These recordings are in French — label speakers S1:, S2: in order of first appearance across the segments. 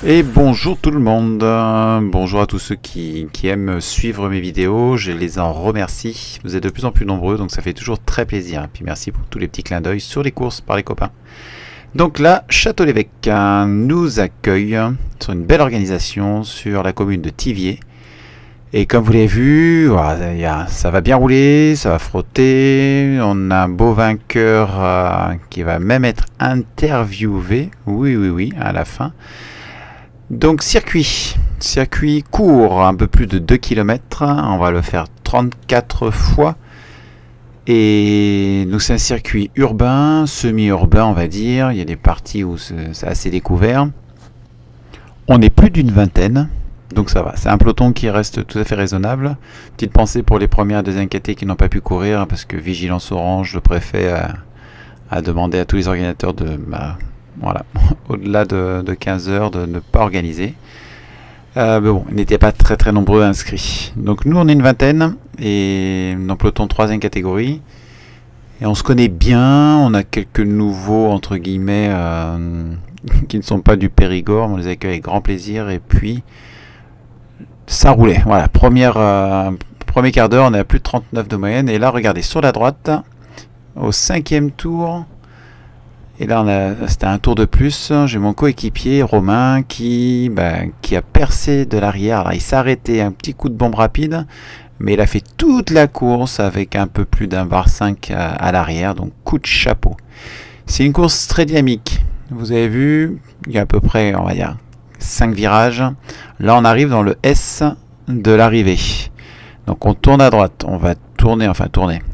S1: Et bonjour tout le monde, bonjour à tous ceux qui aiment suivre mes vidéos, je les en remercie, vous êtes de plus en plus nombreux donc ça fait toujours très plaisir, et puis merci pour tous les petits clins d'œil sur les courses par les copains. Donc là, Château-l'Évêque nous accueille sur une belle organisation sur la commune de Thiviers. Et comme vous l'avez vu, voilà, ça va bien rouler, ça va frotter. On a un beau vainqueur qui va même être interviewé. Oui, à la fin. Donc circuit court, un peu plus de 2 km. On va le faire 34 fois. Et donc c'est un circuit urbain, semi-urbain on va dire. Il y a des parties où c'est assez découvert. On est plus d'une vingtaine. Donc ça va, c'est un peloton qui reste tout à fait raisonnable. Petite pensée pour les premières et deuxièmes KT qui n'ont pas pu courir parce que Vigilance Orange, le préfet, a demandé à tous les organisateurs de, voilà, au-delà de 15 heures de ne pas organiser. Mais bon, ils n'étaient pas très nombreux inscrits. Donc nous on est une vingtaine et dans peloton 3e catégorie. Et on se connaît bien, on a quelques nouveaux entre guillemets qui ne sont pas du Périgord, on les accueille avec grand plaisir et puis ça roulait. Voilà, premier quart d'heure, on est à plus de 39 de moyenne. Et là, regardez, sur la droite, au 5e tour, et là, c'était un tour de plus. J'ai mon coéquipier, Romain, qui a percé de l'arrière. Alors, il s'est arrêté, un petit coup de bombe rapide, mais il a fait toute la course avec un peu plus d'un bar 5 à l'arrière. Donc, coup de chapeau. C'est une course très dynamique. Vous avez vu, il y a à peu près, on va dire, 5 virages. Là on arrive dans le S de l'arrivée. Donc on tourne à droite, on va tourner,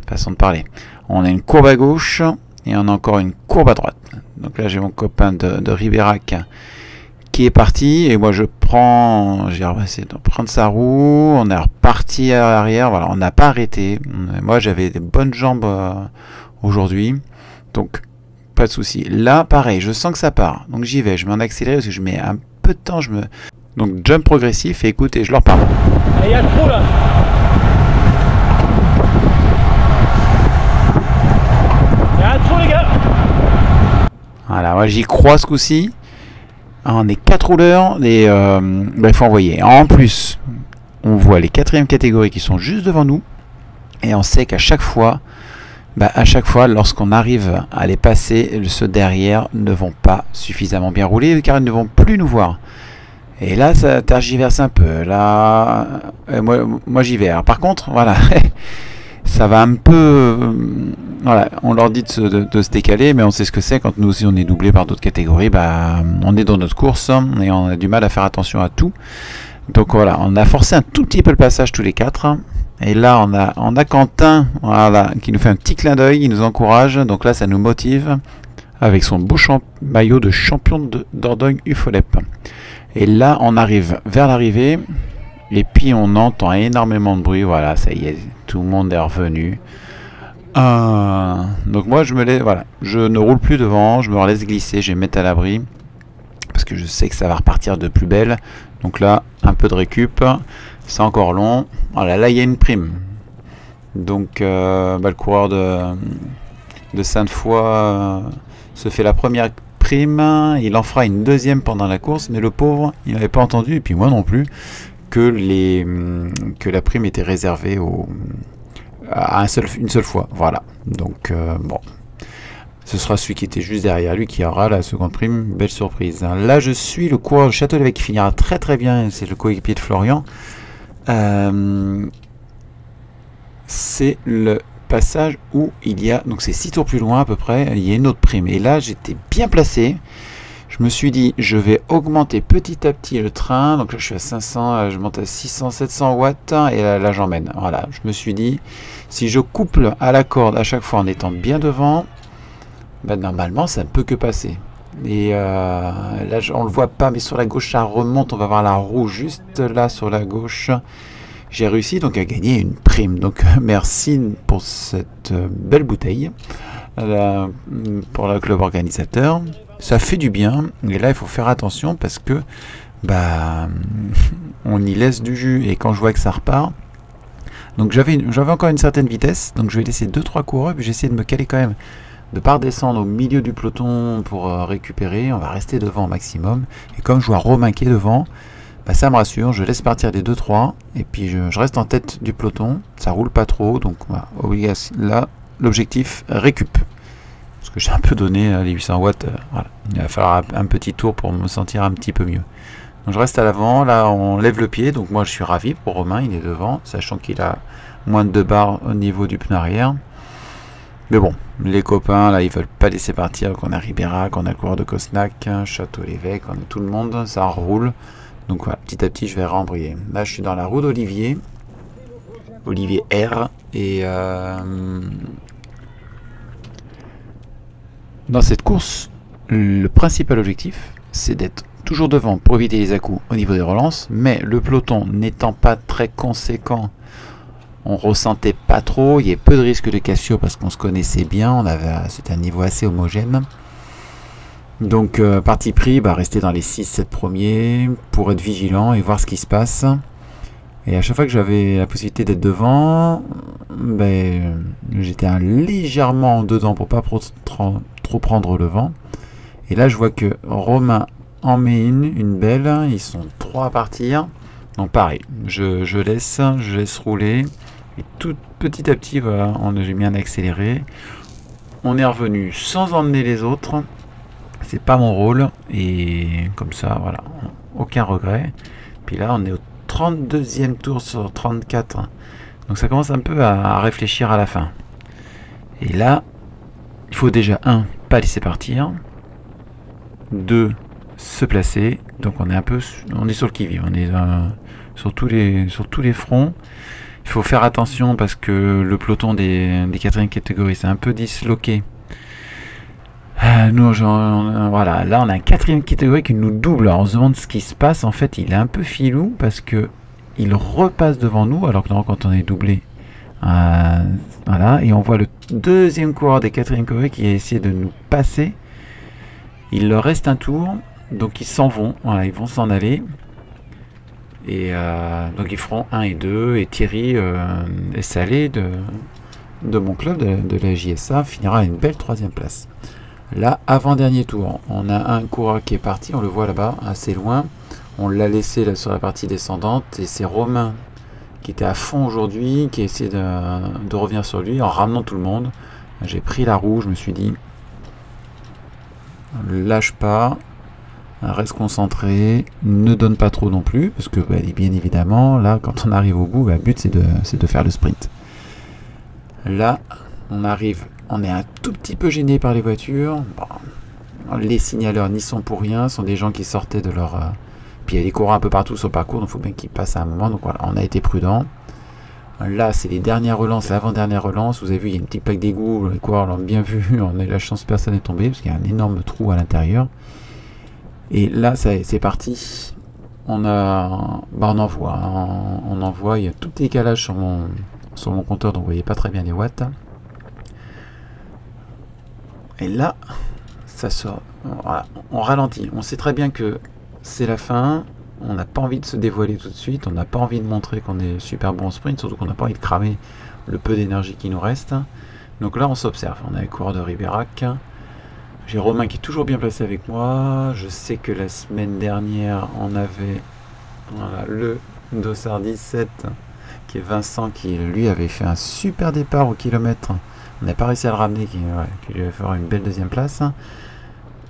S1: façon de parler. On a une courbe à gauche et on a encore une courbe à droite. Donc là j'ai mon copain de Ribérac qui est parti et moi j'ai essayé de prendre sa roue. On est reparti à l'arrière, voilà, on n'a pas arrêté. Moi j'avais des bonnes jambes aujourd'hui, donc pas de souci. Là pareil, je sens que ça part, donc j'y vais, je mets en accéléré parce que je mets un peu de temps, donc jump progressif et écoutez, je leur parle.
S2: Il y a le trou là. Il y a un trou les gars.
S1: Voilà, moi j'y crois ce coup-ci. On est 4 rouleurs et il faut envoyer. En plus, on voit les 4e catégories qui sont juste devant nous et on sait qu'à chaque fois, lorsqu'on arrive à les passer, ceux derrière ne vont pas suffisamment bien rouler car ils ne vont plus nous voir. Et là, ça tergiverse un peu. Là, moi j'y vais. Alors, par contre, voilà, ça va un peu. Voilà, on leur dit de se décaler, mais on sait ce que c'est quand nous aussi on est doublé par d'autres catégories. On est dans notre course et on a du mal à faire attention à tout. Donc voilà, on a forcé un tout petit peu le passage tous les 4. Et là, on a Quentin, voilà, qui nous fait un petit clin d'œil, il nous encourage. Donc là, ça nous motive avec son beau maillot de champion Dordogne UFOLEP. Et là, on arrive vers l'arrivée. Et puis, on entend énormément de bruit. Voilà, ça y est, tout le monde est revenu. Donc moi, je ne roule plus devant, je me laisse glisser, je vais me mettre à l'abri. Parce que je sais que ça va repartir de plus belle. Donc là, un peu de récup. C'est encore long. Voilà, là il y a une prime. Donc le coureur de Sainte-Foy se fait la première prime. Il en fera une deuxième pendant la course. Mais le pauvre, il n'avait pas entendu, et puis moi non plus, que la prime était réservée à une seule fois. Voilà. Donc bon. Ce sera celui qui était juste derrière lui qui aura la seconde prime. Belle surprise. Là je suis le coureur de Château-l'Évêque qui finira très bien. C'est le coéquipier de Florian. C'est le passage où il y a, donc c'est 6 tours plus loin à peu près, il y a une autre prime. Et là j'étais bien placé. Je me suis dit je vais augmenter petit à petit le train. Donc là je suis à 500, je monte à 600, 700 watts et là j'emmène. Voilà, je me suis dit si je couple à la corde à chaque fois en étant bien devant, normalement ça ne peut que passer. Et là on le voit pas, mais sur la gauche ça remonte, on va voir la roue juste là sur la gauche. J'ai réussi donc à gagner une prime, donc merci pour cette belle bouteille pour le club organisateur. Ça fait du bien, et là il faut faire attention parce que on y laisse du jus, et quand je vois que ça repart, donc j'avais encore une certaine vitesse, donc je vais laisser 2-3 coureurs, puis j'ai essayé de me caler quand même de pas redescendre au milieu du peloton pour récupérer. On va rester devant au maximum. Et comme je vois Romain qui est devant, bah, ça me rassure. Je laisse partir les 2-3 et puis je reste en tête du peloton. Ça roule pas trop, donc voilà, là l'objectif récup. Parce que j'ai un peu donné les 800 watts. Voilà. Il va falloir un petit tour pour me sentir un petit peu mieux. Donc je reste à l'avant. Là, on lève le pied. Donc moi, je suis ravi pour Romain. Il est devant, sachant qu'il a moins de 2 barres au niveau du pneu arrière. Mais bon, les copains, là, ils veulent pas laisser partir. Qu'on a Ribérac, qu'on a le coureur de Cosnac, Château-l'Évêque, on a tout le monde. Ça roule. Donc voilà, petit à petit, je vais rembrayer. Là, je suis dans la roue d'Olivier. Olivier R. Et dans cette course, le principal objectif, c'est d'être toujours devant pour éviter les à-coups au niveau des relances, mais le peloton n'étant pas très conséquent, on ressentait pas trop, il y avait peu de risques de cassure parce qu'on se connaissait bien, c'était un niveau assez homogène. Donc parti pris, rester dans les 6-7 premiers pour être vigilant et voir ce qui se passe. Et à chaque fois que j'avais la possibilité d'être devant, j'étais légèrement en dedans pour pas trop prendre le vent. Et là je vois que Romain en met une belle, ils sont 3 à partir. Donc pareil, je laisse rouler. Et tout petit à petit, voilà, j'ai bien accéléré. On est revenu sans emmener les autres. C'est pas mon rôle. Et comme ça, voilà, aucun regret. Puis là, on est au 32e tour sur 34. Donc ça commence un peu à réfléchir à la fin. Et là, il faut déjà, 1, pas laisser partir. 2, se placer. Donc on est sur le qui-vive. On est sur tous les fronts. Il faut faire attention parce que le peloton des 4e catégories c'est un peu disloqué. Nous, voilà, là on a un 4e catégorie qui nous double. Alors on se demande ce qui se passe. En fait, il est un peu filou parce que il repasse devant nous alors que quand on est doublé, voilà, et on voit le 2e coureur des 4e catégories qui a essayé de nous passer. Il leur reste un tour, donc ils s'en vont. Voilà, ils vont s'en aller. Et donc ils feront 1 et 2. Et Thierry Salé de mon club, de la JSA, finira à une belle 3e place. Là, avant-dernier tour, on a un coureur qui est parti, on le voit là-bas, assez loin. On l'a laissé là sur la partie descendante. Et c'est Romain qui était à fond aujourd'hui, qui a essayé de revenir sur lui en ramenant tout le monde. J'ai pris la roue, je me suis dit, lâche pas. Reste concentré, ne donne pas trop non plus, parce que bien évidemment, là, quand on arrive au bout, le but c'est de faire le sprint. Là, on est un tout petit peu gêné par les voitures. Bon, les signaleurs n'y sont pour rien, ce sont des gens qui sortaient de leur... Puis il y a des courants un peu partout sur le parcours, donc il faut bien qu'ils passent à un moment, donc voilà, on a été prudent. Là, c'est les dernières relances, l'avant-dernière relance. Vous avez vu, il y a une petite plaque d'égout, les coureurs l'ont bien vu, on a eu la chance, personne n'est tombé, parce qu'il y a un énorme trou à l'intérieur. Et là, c'est parti. On envoie. Il y a tout décalage sur mon compteur, donc vous voyez pas très bien les watts. Et là, ça sort. Voilà, on ralentit. On sait très bien que c'est la fin. On n'a pas envie de se dévoiler tout de suite. On n'a pas envie de montrer qu'on est super bon en sprint, surtout qu'on n'a pas envie de cramer le peu d'énergie qui nous reste. Donc là, on s'observe. On a les coureurs de Ribérac. J'ai Romain qui est toujours bien placé avec moi. Je sais que la semaine dernière, on avait le Dossard 17 qui est Vincent qui lui avait fait un super départ au kilomètre. On n'a pas réussi à le ramener, qui lui a fait une belle 2e place.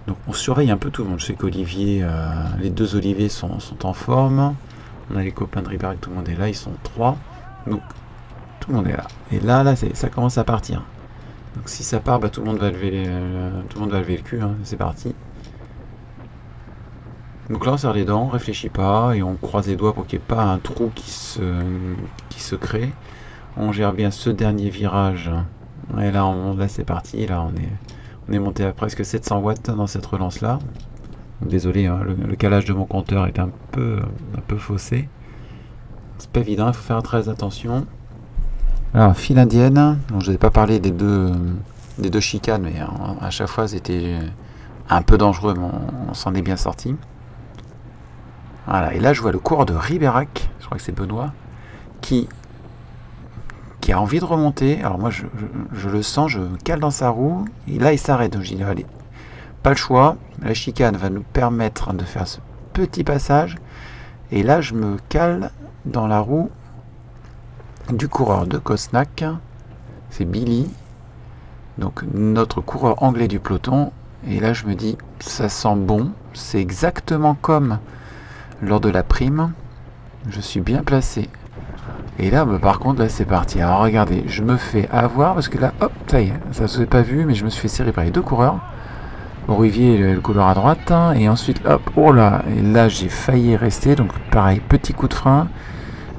S1: Donc on surveille un peu tout le monde. Je sais qu'Olivier, les 2 Olivier sont en forme. On a les copains de Ribérac, tout le monde est là, ils sont 3. Donc tout le monde est là. Et là ça commence à partir. Donc si ça part, tout le monde va lever le cul, hein. C'est parti. Donc là on serre les dents, on réfléchit pas et on croise les doigts pour qu'il n'y ait pas un trou qui se crée. On gère bien ce dernier virage. Et là c'est parti, là on est monté à presque 700 watts dans cette relance là. Donc, désolé, hein, le calage de mon compteur est un peu faussé. C'est pas évident, il faut faire très attention. Alors, file indienne, donc, je n'avais pas parlé des deux chicanes, mais à chaque fois c'était un peu dangereux, mais on s'en est bien sorti. Voilà, et là je vois le coureur de Ribérac, je crois que c'est Benoît, qui qui a envie de remonter. Alors moi, je le sens, je me cale dans sa roue. Et là, il s'arrête. Donc, je dis, allez, pas le choix. La chicane va nous permettre de faire ce petit passage. Et là, je me cale dans la roue du coureur de Cosnac. C'est Billy. Donc, notre coureur anglais du peloton. Et là, je me dis, ça sent bon. C'est exactement comme lors de la prime. Je suis bien placé. Et là, par contre, là, c'est parti. Alors, regardez, je me fais avoir parce que là, hop, ça y est, ça ne se fait pas vu, mais je me suis fait serrer par les deux coureurs. Olivier, le coureur à droite, hein, et ensuite, hop, oh là, et là, j'ai failli rester. Donc, pareil, petit coup de frein.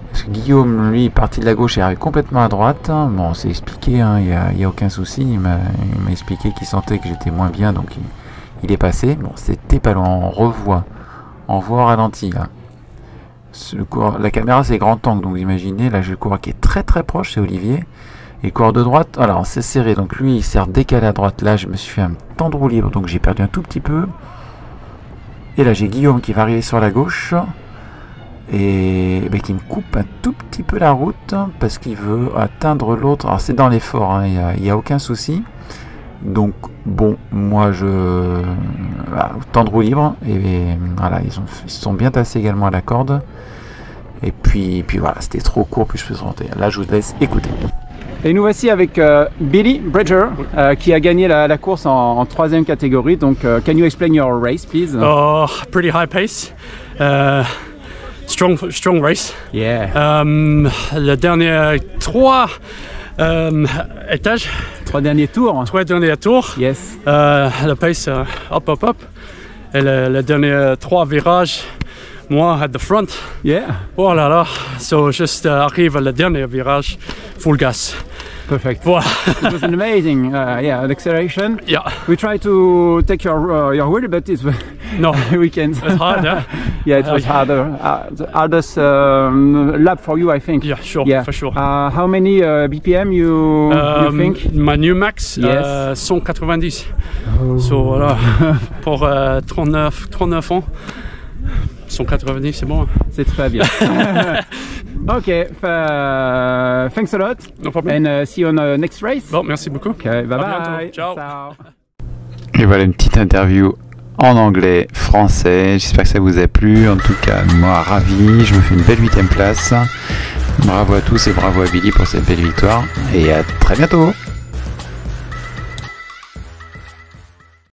S1: Parce que Guillaume, lui, est parti de la gauche et arrive complètement à droite. Bon, c'est expliqué, hein, il n'y a aucun souci. Il m'a expliqué qu'il sentait que j'étais moins bien, donc il est passé. Bon, c'était pas loin, on revoit. On voit au ralenti, là. La caméra, c'est grand angle, donc vous imaginez, là, j'ai le coureur qui est très très proche, c'est Olivier. Et le coureur de droite, alors, c'est serré, donc lui, il s'est décalé à droite. Là, je me suis fait un temps de roue libre, donc j'ai perdu un tout petit peu. Et là, j'ai Guillaume qui va arriver sur la gauche. Et qui me coupe un tout petit peu la route parce qu'il veut atteindre l'autre. Alors c'est dans l'effort, hein, il n'y a aucun souci. Donc bon, moi temps de roue libre et voilà, ils sont bien tassés également à la corde. Et puis voilà, c'était trop court, puis je peux se rentrer. Là, je vous laisse écouter.
S3: Et nous voici avec Billy Bridger qui a gagné la course en 3e catégorie. Donc, can you explain your race, please?
S4: Oh, pretty high pace. Strong race.
S3: Yeah.
S4: Le dernier 3 étages.
S3: 3 derniers tours.
S4: 3 derniers tours.
S3: Yes.
S4: Le pace up. Et le dernier 3 virages, moi at the front.
S3: Yeah.
S4: Oh là là. So juste arrive le dernier virage, full gas.
S3: Perfect.
S4: Voilà.
S3: It was an amazing, an acceleration.
S4: Yeah.
S3: We tried to take your wheel, but
S4: No.
S3: we can't.
S4: It's hard, yeah.
S3: Yeah, it was harder. The hardest lap for you, I think.
S4: Yeah, sure,
S3: yeah.
S4: for sure.
S3: How many BPM you think?
S4: My new max,
S3: Yes.
S4: 190.
S3: Oh.
S4: So voilà, pour 39 ans, 190, c'est bon.
S3: C'est très bien. Okay, thanks a lot.
S4: No problem.
S3: And see you on the next race.
S4: Bon, merci beaucoup.
S3: Okay, bye
S4: À
S3: bye.
S4: bientôt. Ciao.
S1: Et voilà une petite interview en anglais, français. J'espère que ça vous a plu. En tout cas, moi, ravi. Je me fais une belle 8e place. Bravo à tous et bravo à Billy pour cette belle victoire. Et à très bientôt.